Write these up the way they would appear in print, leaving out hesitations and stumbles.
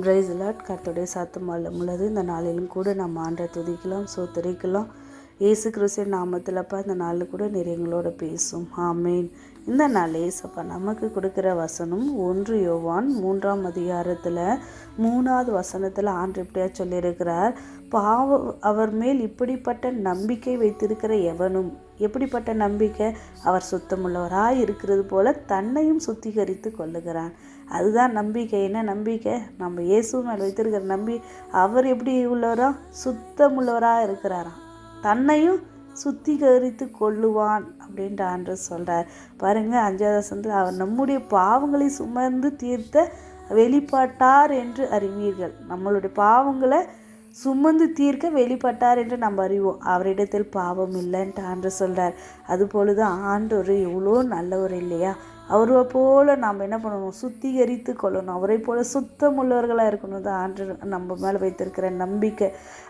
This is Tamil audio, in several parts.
Price Lord. கர்த்தருடைய சத்தம் உள்ளது. இந்த நாளிலும் கூட நம்ம ஆண்டை துதிக்கலாம், சோத்தரிக்கலாம். இயேசு கிறிஸ்துவின் நாமத்திலப்பா இந்த நாளில் கூட எங்களோட பேசும். ஆமேன். இந்த நாள் ஏசப்பா நமக்கு கொடுக்குற வசனம் 1 யோவான் 3ஆம் அதிகாரத்தில் 3வது வசனத்தில் ஆண்டு இப்படியா சொல்லியிருக்கிறார். அவர் மேல் இப்படிப்பட்ட நம்பிக்கை வைத்திருக்கிற எவனும், எப்படிப்பட்ட நம்பிக்கை? அவர் சுத்தமுள்ளவராய் இருக்கிறது போல தன்னையும் சுத்திகரித்து கொள்ளுகிறான். அதுதான் நம்பிக்கை. என்ன நம்பிக்கை? நம்ம இயேசு மேல் வைத்திருக்கிற அவர் எப்படி உள்ளவரா? சுத்தமுள்ளவராக இருக்கிறாராம், தன்னையும் சுத்திகரித்து கொள்ளுவான் அப்படின்ற ஆண்டு சொல்கிறார். பாருங்கள், 5வது வசனத்தில் அவர் நம்முடைய பாவங்களை சுமந்து தீர்த்த வெளிப்பட்டார் என்று அறிவீர்கள். நம்மளுடைய பாவங்களை சுமந்து தீர்க்க வெளிப்பட்டார் என்று நம்ம அறிவோம். அவரிடத்தில் பாவம் இல்லைன்ட்டு ஆண்டு சொல்கிறார். அதுபோலதான் ஆண்டவர் எவ்வளோ நல்லவர் இல்லையா? அவரை போல் நாம் என்ன பண்ணணும்? சுத்திகரித்து கொள்ளணும். அவரை போல் சுத்தம் உள்ளவர்களாக இருக்கணும் தான் ஆண்டு நம்ம மேலே வைத்திருக்கிற நம்பிக்கை.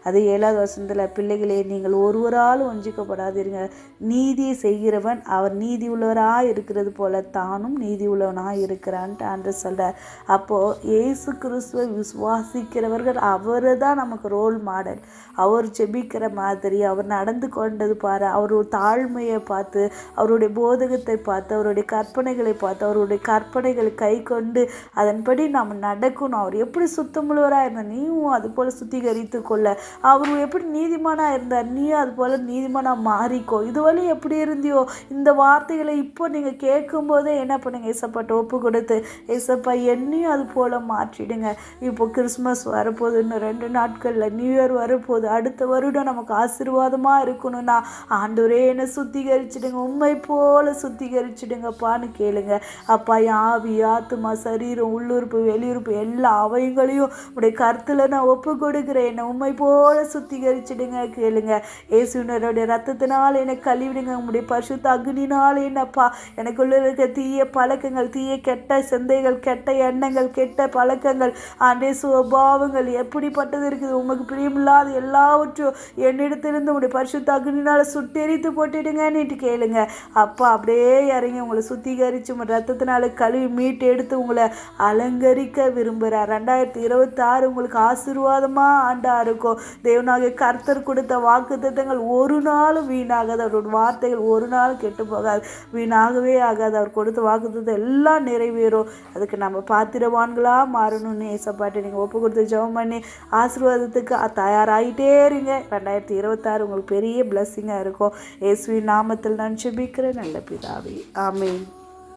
அது 7வது வசனத்தில், பிள்ளைகளே நீங்கள் ஒருவரால் வஞ்சிக்கப்படாதீங்க. நீதியை செய்கிறவன் அவர் நீதி உள்ளவராக இருக்கிறது போல தானும் நீதி உள்ளவனாக இருக்கிறான்ட்டு ஆண்டு சொல்கிறார். அப்போது இயேசு கிறிஸ்துவை விசுவாசிக்கிறவர்கள் அவரை தான் நமக்கு ரோல் மாடல். அவர் ஜெபிக்கிற மாதிரி, அவர் நடந்து கொண்டது பாரு, அவருடைய தாழ்மையை பார்த்து, அவருடைய போதகத்தை பார்த்து, அவருடைய கற்பனைகளை பார்த்து, அவருடைய கற்பனைகளை கை கொண்டு அதன்படி நாம் நடக்கணும். அவர் எப்படி சுத்தமுள்ளவராக இருந்தார், நீயும் அது போல் சுத்திகரித்து கொள்ள. அவர் எப்படி நீதிமானாக இருந்தார், நீயும் அது போல் நீதிமானாக மாறிக்கோ. இதுவரை எப்படி இருந்தியோ இந்த வார்த்தைகளை இப்போ நீங்கள் கேட்கும்போதே என்ன பண்ணுங்க? ஏசப்பாட்ட ஒப்பு கொடுத்து, ஏசப்பா என்னையும் அது போல் மாற்றிடுங்க. இப்போ கிறிஸ்மஸ் வரப்போகுது, இன்னும் 2 நாட்களில் நியூ இயர் வரப்போகுது. அடுத்த வருடம் நமக்கு ஆசீர்வாதமாக இருக்கணும்னா ஆண்டவரே என்னை சுத்திகரிச்சிடுங்க, உண்மை போல் சுத்திகரிச்சிடுங்கப்பான்னு கேளுங்க. அப்பா, ஆவி, ஆத்துமா, சரீரம், உள்ளுறுப்பு, வெளியுறுப்பு எல்லா அவைகளையும் உடைய கருத்தில் நான் ஒப்பு கொடுக்குறேன். என்னை உண்மை போல சுத்திகரிச்சிடுங்க கேளுங்க. இயேசுவினருடைய ரத்தத்தினால் என்னை கழுவிடுங்க. உங்களுடைய பரிசுத்த அக்னினால் என்னப்பா எனக்குள்ள இருக்க தீய பழக்கங்கள், தீய கெட்ட சிந்தைகள், கெட்ட எண்ணங்கள், கெட்ட பழக்கங்கள், ஆண்டே சுபாவங்கள் எப்படிப்பட்டது இருக்குது, உங்களுக்கு பிரியமில்லாத எல்லாவற்றும் என்னிடத்திலிருந்து உங்களுடைய பரிசுத்த அக்னினால் சுட்டெரித்து போட்டுடுங்கன்னுட்டு கேளுங்க. அப்பா அப்படியே இறங்கி உங்களை சுத்திகரித்து ரத்தத்தினால கழுவி மீட்டு எடுத்து உங்களை அலங்கரிக்க விரும்புகிறார். 2026 உங்களுக்கு ஆசீர்வாதமாக ஆண்டா இருக்கும். தேவனாகிய கர்த்தர் கொடுத்த வாக்குத்தத்தங்கள் ஒரு நாளும் வீணாகாது. அவருடைய வார்த்தைகள் ஒரு நாள் கெட்டு போகாது, வீணாகவே ஆகாது. அவர் கொடுத்த வாக்குத்தத்தம் எல்லாம் நிறைவேறும். அதுக்கு நம்ம பாத்திரவான்களாக மாறணும்னு ஏசப்பாட்டு நீங்கள் ஒப்பு கொடுத்து ஜெபம் பண்ணி ஆசீர்வாதத்துக்கு தயாராகிட்டே இருங்க. 2026 உங்களுக்கு பெரிய பிளஸ்ஸிங்காக இருக்கும். இயேசுவின் நாமத்தில் நான் ஜெபிக்கிறேன் நல்ல பிதாவே. ஆமென்.